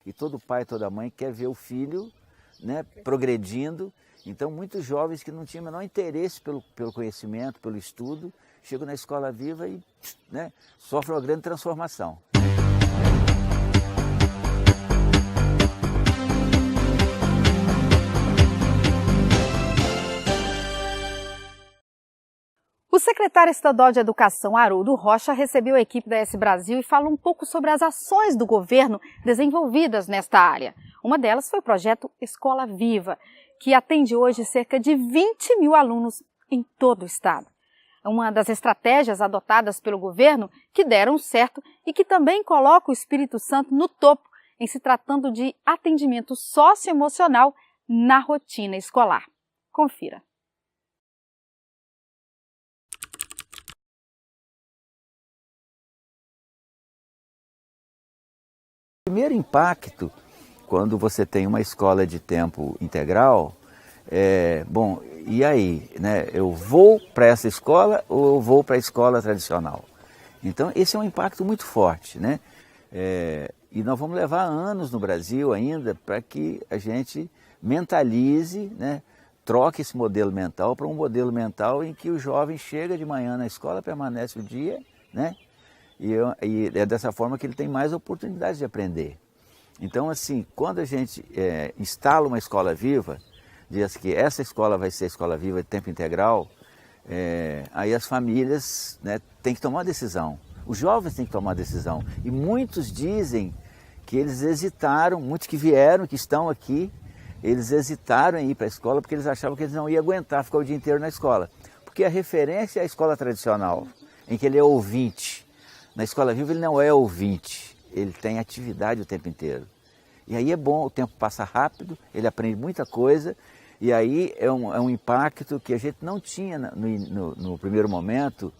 e todo pai, toda mãe quer ver o filho, né, progredindo. Então, muitos jovens que não tinham o menor interesse pelo conhecimento, pelo estudo, chegam na Escola Viva e, né, sofrem uma grande transformação. O secretário estadual de Educação, Haroldo Rocha, recebeu a equipe da S Brasil e falou um pouco sobre as ações do governo desenvolvidas nesta área. Uma delas foi o projeto Escola Viva, que atende hoje cerca de 20 mil alunos em todo o estado. É uma das estratégias adotadas pelo governo que deram certo e que também coloca o Espírito Santo no topo em se tratando de atendimento socioemocional na rotina escolar. Confira. O primeiro impacto, quando você tem uma escola de tempo integral, bom, e aí, né? Eu vou para essa escola ou eu vou para a escola tradicional? Então, esse é um impacto muito forte, né? E nós vamos levar anos no Brasil ainda para que a gente mentalize, né? Troque esse modelo mental para um modelo mental em que o jovem chega de manhã na escola, permanece o dia, né? E é dessa forma que ele tem mais oportunidades de aprender. Então, assim, quando a gente instala uma escola viva, diz que essa escola vai ser a escola viva de tempo integral, aí as famílias, né, têm que tomar uma decisão. Os jovens têm que tomar uma decisão. E muitos dizem que eles hesitaram, muitos que vieram, que estão aqui, eles hesitaram em ir para a escola porque eles achavam que eles não iam aguentar ficar o dia inteiro na escola. Porque a referência é a escola tradicional, em que ele é ouvinte. Na Escola Viva ele não é ouvinte, ele tem atividade o tempo inteiro. E aí é bom, o tempo passa rápido, ele aprende muita coisa, e aí é um impacto que a gente não tinha no primeiro momento,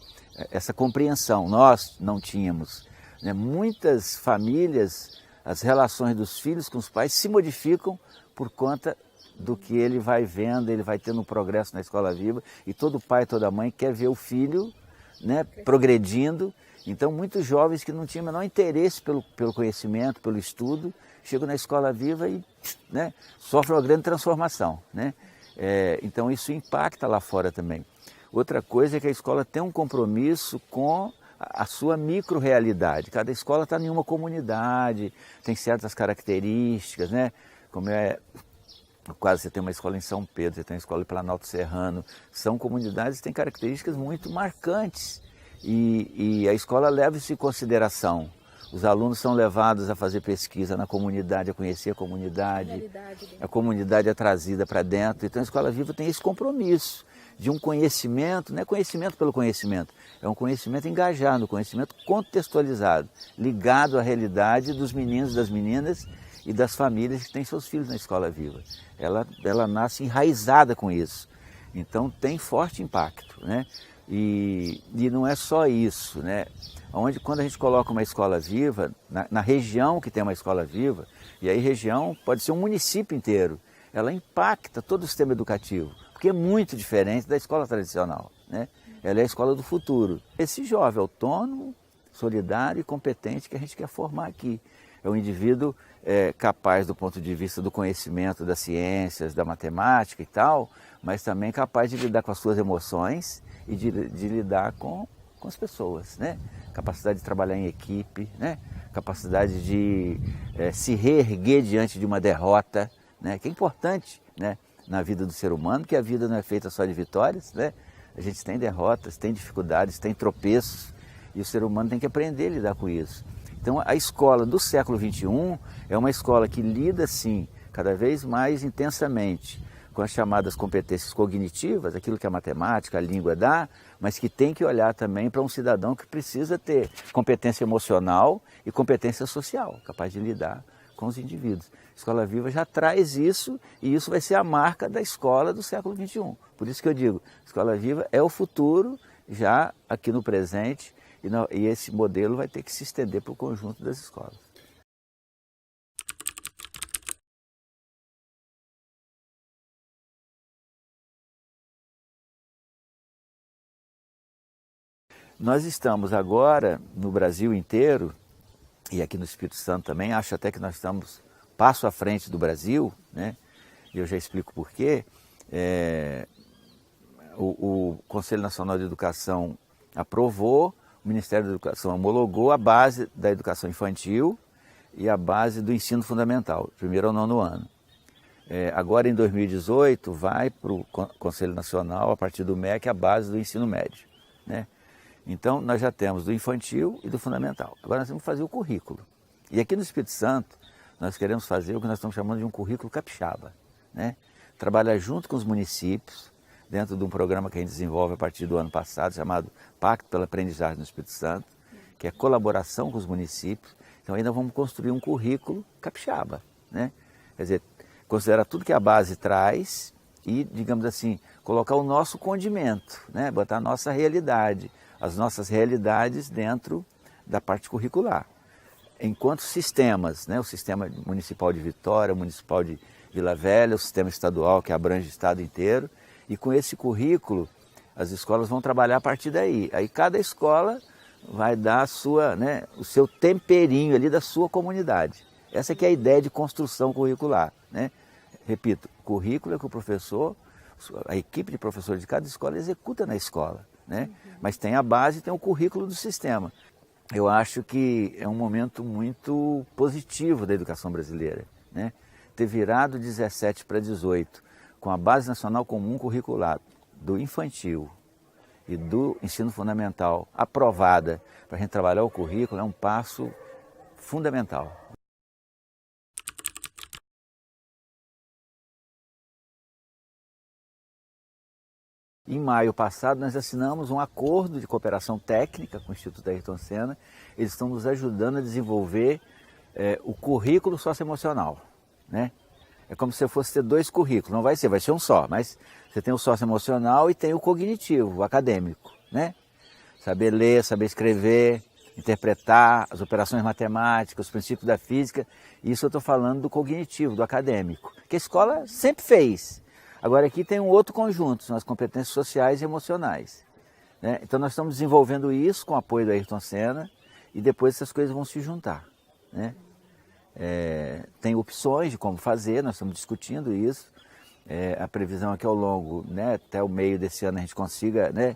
essa compreensão, nós não tínhamos. Né? Muitas famílias, as relações dos filhos com os pais se modificam por conta do que ele vai vendo, ele vai tendo um progresso na Escola Viva, e todo pai, toda mãe quer ver o filho, né, progredindo. Então, muitos jovens que não tinham o menor interesse pelo conhecimento, pelo estudo, chegam na Escola Viva e, né, sofrem uma grande transformação. Né? Então, isso impacta lá fora também. Outra coisa é que a escola tem um compromisso com a sua micro-realidade. Cada escola está em uma comunidade, tem certas características, né? Como quase você tem uma escola em São Pedro, você tem uma escola em Planalto Serrano. São comunidades que têm características muito marcantes. E a escola leva isso em consideração. Os alunos são levados a fazer pesquisa na comunidade, a conhecer a comunidade é trazida para dentro. Então a Escola Viva tem esse compromisso de um conhecimento, não é conhecimento pelo conhecimento, é um conhecimento engajado, um conhecimento contextualizado, ligado à realidade dos meninos, das meninas e das famílias que têm seus filhos na Escola Viva. Ela nasce enraizada com isso, então tem forte impacto, né? E não é só isso, né? Quando a gente coloca uma escola viva, na região que tem uma escola viva, e aí região pode ser um município inteiro, ela impacta todo o sistema educativo, porque é muito diferente da escola tradicional, né? Ela é a escola do futuro. Esse jovem autônomo, solidário e competente que a gente quer formar aqui. É um indivíduo capaz do ponto de vista do conhecimento das ciências, da matemática e tal, mas também capaz de lidar com as suas emoções e de lidar com as pessoas, né? Capacidade de trabalhar em equipe, né? Capacidade de se reerguer diante de uma derrota, né? Que é importante, né? Na vida do ser humano, que a vida não é feita só de vitórias, né? A gente tem derrotas, tem dificuldades, tem tropeços, e o ser humano tem que aprender a lidar com isso. Então a escola do século XXI é uma escola que lida, sim, cada vez mais intensamente com as chamadas competências cognitivas, aquilo que a matemática, a língua dá, mas que tem que olhar também para um cidadão que precisa ter competência emocional e competência social, capaz de lidar com os indivíduos. A Escola Viva já traz isso, e isso vai ser a marca da escola do século XXI. Por isso que eu digo, a Escola Viva é o futuro já aqui no presente, e esse modelo vai ter que se estender para o conjunto das escolas. Nós estamos agora no Brasil inteiro, e aqui no Espírito Santo também, acho até que nós estamos passo à frente do Brasil, né? E eu já explico por quê. O Conselho Nacional de Educação aprovou, o Ministério da Educação homologou a base da educação infantil e a base do ensino fundamental, primeiro ao 9º ano. Agora, em 2018, vai para o Conselho Nacional, a partir do MEC, a base do ensino médio, né? Então, nós já temos do infantil e do fundamental. Agora nós temos que fazer o currículo. E aqui no Espírito Santo, nós queremos fazer o que nós estamos chamando de um currículo capixaba, né? Trabalhar junto com os municípios, dentro de um programa que a gente desenvolve a partir do ano passado, chamado Pacto pela Aprendizagem no Espírito Santo, que é colaboração com os municípios. Então ainda vamos construir um currículo capixaba, né? Quer dizer, considerar tudo que a base traz e, digamos assim, colocar o nosso condimento, né? Botar a nossa realidade, as nossas realidades dentro da parte curricular. Enquanto sistemas, né? O sistema municipal de Vitória, o municipal de Vila Velha, o sistema estadual que abrange o estado inteiro, e com esse currículo as escolas vão trabalhar a partir daí. Aí cada escola vai dar a sua, né, o seu temperinho ali da sua comunidade. Essa que é a ideia de construção curricular, né? Repito, currículo é que o professor, a equipe de professores de cada escola executa na escola, né? Mas tem a base, tem o currículo do sistema. Eu acho que é um momento muito positivo da educação brasileira, né? Ter virado 17 para 18, com a Base Nacional Comum Curricular do infantil e do ensino fundamental aprovada para a gente trabalhar o currículo, é um passo fundamental. Em maio passado, nós assinamos um acordo de cooperação técnica com o Instituto Ayrton Senna. Eles estão nos ajudando a desenvolver o currículo socioemocional, né? É como se você fosse ter 2 currículos, não vai ser um só, mas você tem o socioemocional e tem o cognitivo, o acadêmico, né? Saber ler, saber escrever, interpretar as operações matemáticas, os princípios da física. Isso eu estou falando do cognitivo, do acadêmico, que a escola sempre fez. Agora aqui tem um outro conjunto, são as competências sociais e emocionais, né? Então nós estamos desenvolvendo isso com o apoio do Ayrton Senna e depois essas coisas vão se juntar, né? Tem opções de como fazer, nós estamos discutindo isso. A previsão é que ao longo, né, até o meio desse ano a gente consiga, né,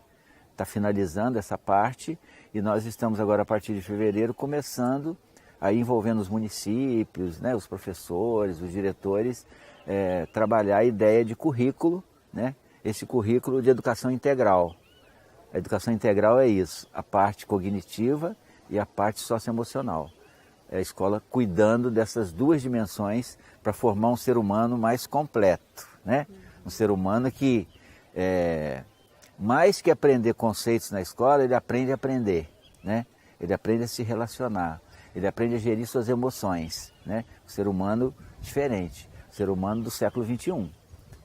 tá finalizando essa parte, e nós estamos agora a partir de fevereiro começando aí envolvendo os municípios, né, os professores, os diretores, trabalhar a ideia de currículo, né, esse currículo de educação integral. A educação integral é isso, a parte cognitiva e a parte socioemocional. É a escola cuidando dessas 2 dimensões para formar um ser humano mais completo, né? Um ser humano que, mais que aprender conceitos na escola, ele aprende a aprender, né? Ele aprende a se relacionar, ele aprende a gerir suas emoções, né? Um ser humano diferente, um ser humano do século XXI,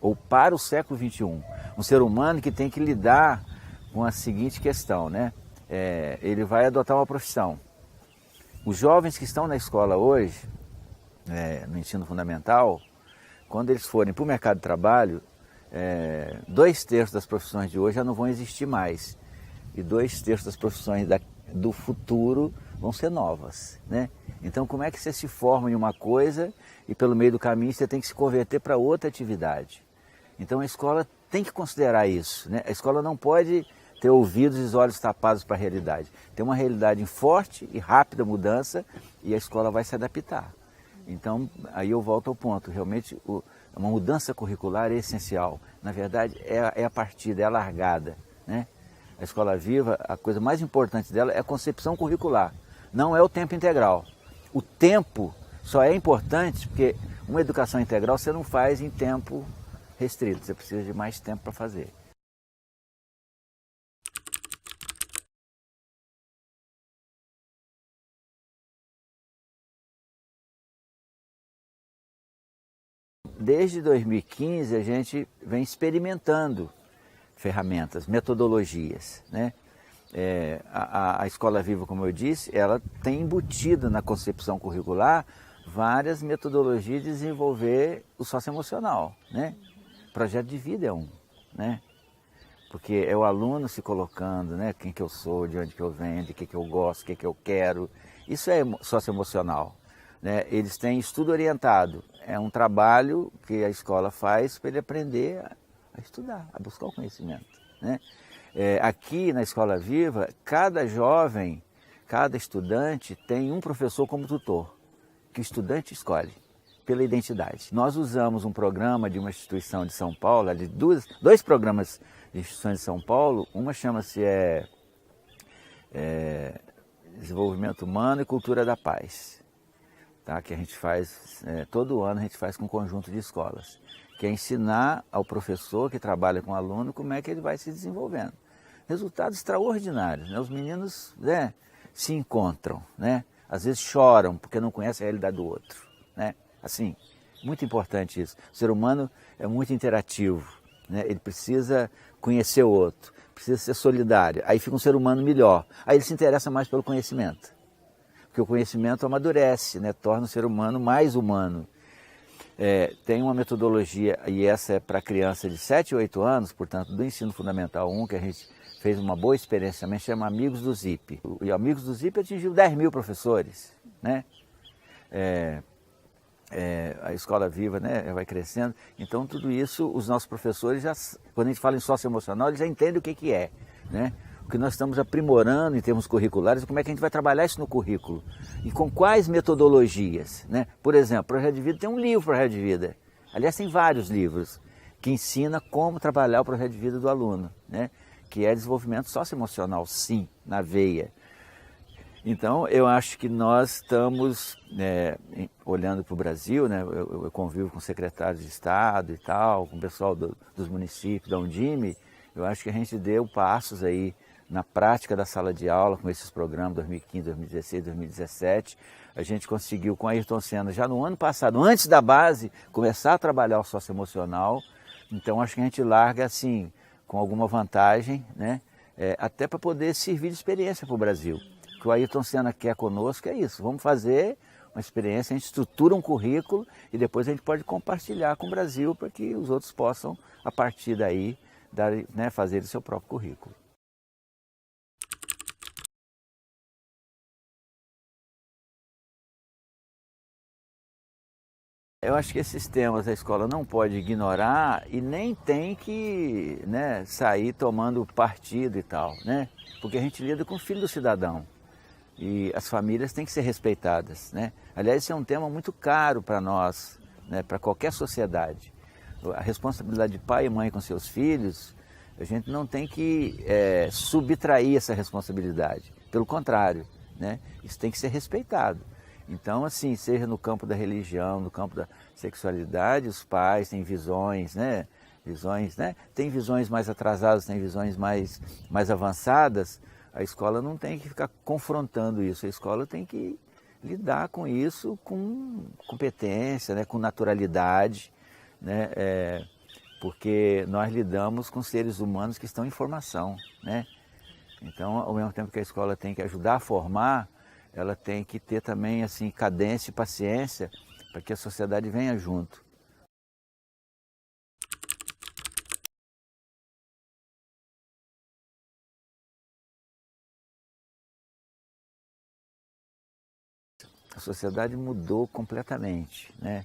ou para o século XXI. Um ser humano que tem que lidar com a seguinte questão, né? Ele vai adotar uma profissão. Os jovens que estão na escola hoje, no ensino fundamental, quando eles forem para o mercado de trabalho, 2/3 das profissões de hoje já não vão existir mais. E 2/3 das profissões do futuro vão ser novas, né? Então, como é que você se forma em uma coisa e pelo meio do caminho você tem que se converter para outra atividade? Então, a escola tem que considerar isso, né? A escola não pode ter ouvidos e olhos tapados para a realidade. Tem uma realidade em forte e rápida mudança e a escola vai se adaptar. Então, aí eu volto ao ponto, realmente uma mudança curricular é essencial. Na verdade, é a partida, é a largada, né? A Escola Viva, a coisa mais importante dela é a concepção curricular, não é o tempo integral. O tempo só é importante porque uma educação integral você não faz em tempo restrito, você precisa de mais tempo para fazer. Desde 2015 a gente vem experimentando ferramentas, metodologias, né? A Escola Viva, como eu disse, ela tem embutido na concepção curricular várias metodologias de desenvolver o socioemocional, né? Projeto de vida é um, né? Porque é o aluno se colocando, né? Quem que eu sou, de onde que eu venho, de que eu gosto, o que eu quero. Isso é socioemocional. né? Eles têm estudo orientado. É um trabalho que a escola faz para ele aprender a estudar, a buscar o conhecimento, né? Aqui na Escola Viva, cada jovem, cada estudante tem um professor como tutor, que o estudante escolhe pela identidade. Nós usamos um programa de uma instituição de São Paulo, de dois programas de instituições de São Paulo. Uma chama-se Desenvolvimento Humano e Cultura da Paz, tá? Que a gente faz, todo ano a gente faz com um conjunto de escolas, que é ensinar ao professor que trabalha com o aluno como é que ele vai se desenvolvendo. Resultados extraordinários, né? Os meninos, né, se encontram, né? Às vezes choram porque não conhecem a realidade do outro, né? Assim, muito importante isso. O ser humano é muito interativo, né? Ele precisa conhecer o outro, precisa ser solidário. Aí fica um ser humano melhor. Aí ele se interessa mais pelo conhecimento, porque o conhecimento amadurece, né? Torna o ser humano mais humano. Tem uma metodologia, e essa é para criança de 7 e 8 anos, portanto, do ensino fundamental 1, que a gente fez uma boa experiência também, chama Amigos do Zip. E Amigos do Zip atingiu 10 mil professores, né? A Escola Viva, né, vai crescendo. Então, tudo isso, os nossos professores, quando a gente fala em socioemocional, eles já entendem o que é, né? O que nós estamos aprimorando em termos curriculares, como é que a gente vai trabalhar isso no currículo. E com quais metodologias, né? Por exemplo, Projeto de Vida tem um livro, Projeto de Vida. Aliás, tem vários livros que ensina como trabalhar o projeto de vida do aluno, né? Que é desenvolvimento socioemocional, sim, na veia. Então, eu acho que nós estamos, olhando para o Brasil, né? Eu convivo com secretários de Estado e tal, com o pessoal dos municípios, da Undime. Eu acho que a gente deu passos aí na prática da sala de aula com esses programas 2015, 2016, 2017. A gente conseguiu com a Ayrton Senna, já no ano passado, antes da base, começar a trabalhar o socioemocional. Então, acho que a gente larga assim, com alguma vantagem, né? Até para poder servir de experiência para o Brasil. O que o Ayrton Senna quer conosco é isso, vamos fazer uma experiência, a gente estrutura um currículo e depois a gente pode compartilhar com o Brasil para que os outros possam, a partir daí, fazer o seu próprio currículo. Eu acho que esses temas a escola não pode ignorar e nem tem que, né, sair tomando partido e tal, né? Porque a gente lida com o filho do cidadão e as famílias têm que ser respeitadas, né? Aliás, esse é um tema muito caro para nós, né, para qualquer sociedade. A responsabilidade de pai e mãe com seus filhos, a gente não tem que subtrair essa responsabilidade. Pelo contrário, né? Isso tem que ser respeitado. Então, assim, seja no campo da religião, no campo da sexualidade, os pais têm visões, né? Tem visões mais atrasadas, tem visões mais avançadas. A escola não tem que ficar confrontando isso, a escola tem que lidar com isso com competência, né? Com naturalidade, né? Porque nós lidamos com seres humanos que estão em formação, né? Então, ao mesmo tempo que a escola tem que ajudar a formar, ela tem que ter também assim, cadência e paciência para que a sociedade venha junto. A sociedade mudou completamente, né?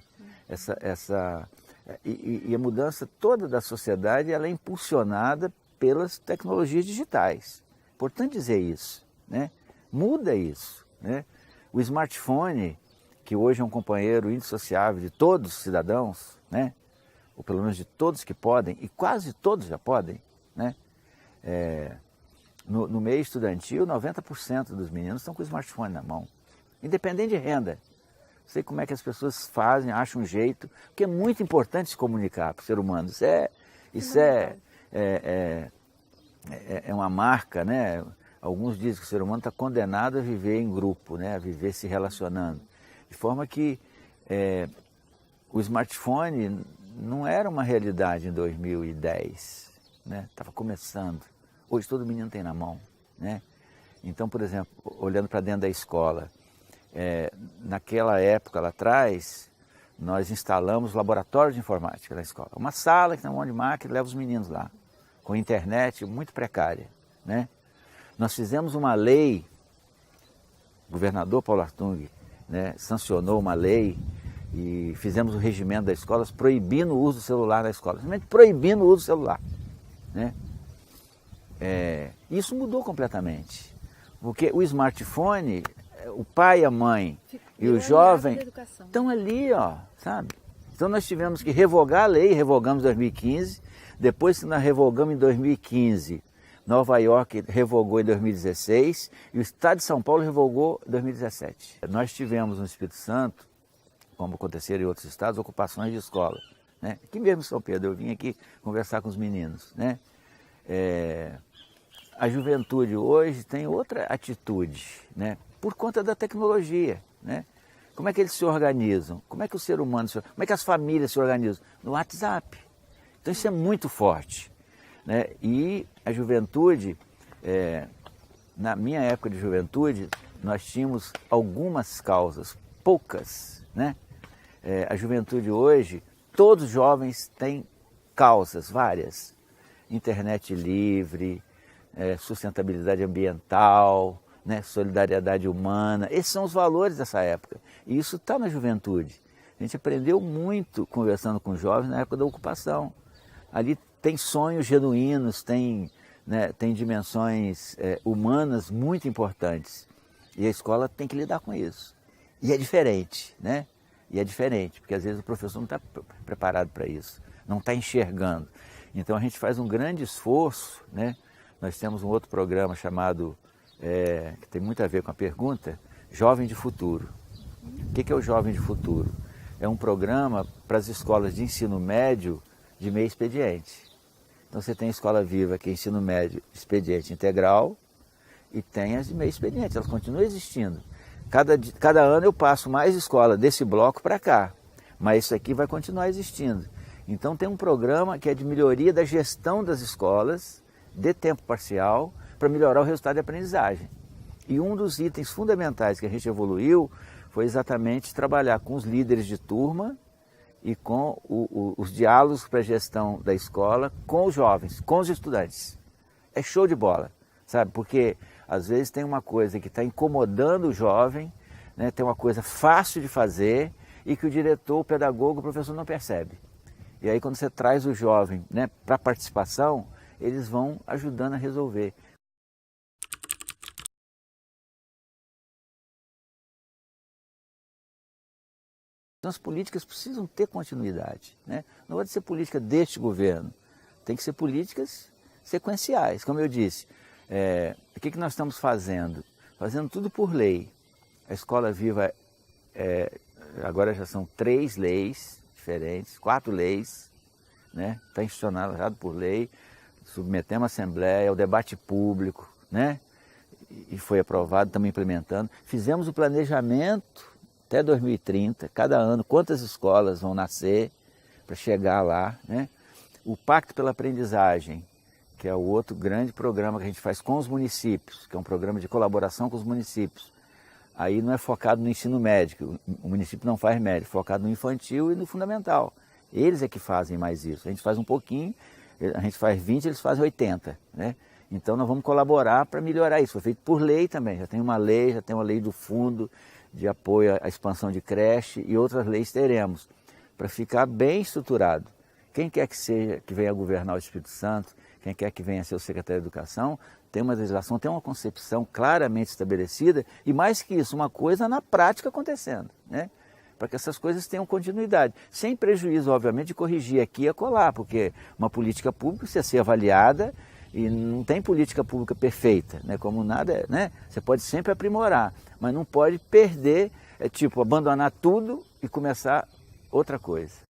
E a mudança toda da sociedade ela é impulsionada pelas tecnologias digitais. Importante dizer isso, né? Muda isso, né? O smartphone, que hoje é um companheiro indissociável de todos os cidadãos, né? Ou pelo menos de todos que podem, e quase todos já podem, né? No meio estudantil, 90% dos meninos estão com o smartphone na mão, independente de renda. Não sei como é que as pessoas fazem, acham um jeito, porque é muito importante se comunicar para o ser humano. Isso é uma marca, né? Alguns dizem que o ser humano está condenado a viver em grupo, né? A viver se relacionando. De forma que o smartphone não era uma realidade em 2010, né? Estava começando. Hoje todo menino tem na mão, né? Então, por exemplo, olhando para dentro da escola, naquela época lá atrás, nós instalamos laboratório de informática na escola. Uma sala que tem um monte de máquina, leva os meninos lá, com internet muito precária, né? Nós fizemos uma lei, o governador Paulo Artung né, sancionou uma lei e fizemos o regimento das escolas proibindo o uso do celular na escola, simplesmente proibindo o uso do celular, né? Isso mudou completamente, porque o smartphone, o pai, a mãe e o jovem estão ali, ó, sabe? Então nós tivemos que revogar a lei, revogamos em 2015, depois que nós revogamos em 2015, Nova York revogou em 2016 e o Estado de São Paulo revogou em 2017. Nós tivemos no Espírito Santo, como aconteceram em outros estados, ocupações de escola, né? Aqui mesmo em São Pedro, eu vim aqui conversar com os meninos, né? A juventude hoje tem outra atitude, né? Por conta da tecnologia, né? Como é que eles se organizam? Como é que o ser humano, como é que as famílias se organizam? No WhatsApp. Então isso é muito forte, né? E a juventude, na minha época de juventude, nós tínhamos algumas causas, poucas, né? A juventude hoje, todos os jovens têm causas várias. Internet livre, sustentabilidade ambiental, né, solidariedade humana. Esses são os valores dessa época. E isso está na juventude. A gente aprendeu muito conversando com jovens na época da ocupação. Ali tem sonhos genuínos, tem dimensões humanas muito importantes. E a escola tem que lidar com isso. E é diferente, né? E é diferente, porque às vezes o professor não está preparado para isso, não está enxergando. Então a gente faz um grande esforço, né? Nós temos um outro programa chamado, que tem muito a ver com a pergunta, Jovem de Futuro. O que é o Jovem de Futuro? É um programa para as escolas de ensino médio de meio expediente. Então você tem a Escola Viva, que é ensino médio expediente integral, e tem as de meio expediente, elas continuam existindo. Cada ano eu passo mais escola desse bloco para cá, mas isso aqui vai continuar existindo. Então tem um programa que é de melhoria da gestão das escolas, de tempo parcial, para melhorar o resultado de aprendizagem. E um dos itens fundamentais que a gente evoluiu foi exatamente trabalhar com os líderes de turma e com os diálogos para a gestão da escola com os jovens, com os estudantes. É show de bola, sabe? Porque às vezes tem uma coisa que está incomodando o jovem, né? Tem uma coisa fácil de fazer e que o diretor, o pedagogo, o professor não percebe. E aí quando você traz o jovem, né, para a participação, eles vão ajudando a resolver. Então as políticas precisam ter continuidade, né? Não pode ser política deste governo, tem que ser políticas sequenciais. Como eu disse, o que nós estamos fazendo? Fazendo tudo por lei. A Escola Viva, agora já são 3 leis diferentes, 4 leis, né? Está institucionalizado por lei, submetemos à Assembleia, ao debate público, né? E foi aprovado, estamos implementando. Fizemos o planejamento até 2030, cada ano, quantas escolas vão nascer para chegar lá, né? O Pacto pela Aprendizagem, que é o outro grande programa que a gente faz com os municípios, que é um programa de colaboração com os municípios. Aí não é focado no ensino médio, o município não faz médio, é focado no infantil e no fundamental. Eles é que fazem mais isso. A gente faz um pouquinho, a gente faz 20, eles fazem 80, né? Então nós vamos colaborar para melhorar isso. Foi feito por lei também, já tem uma lei do fundo de apoio à expansão de creche e outras leis teremos, para ficar bem estruturado. Quem quer que seja, que venha governar o Espírito Santo, quem quer que venha ser o secretário de Educação, tem uma legislação, tem uma concepção claramente estabelecida e mais que isso, uma coisa na prática acontecendo, né? Para que essas coisas tenham continuidade, sem prejuízo, obviamente, de corrigir aqui e acolá, porque uma política pública precisa ser avaliada e não tem política pública perfeita, né? Como nada, né? Você pode sempre aprimorar, mas não pode perder, abandonar tudo e começar outra coisa.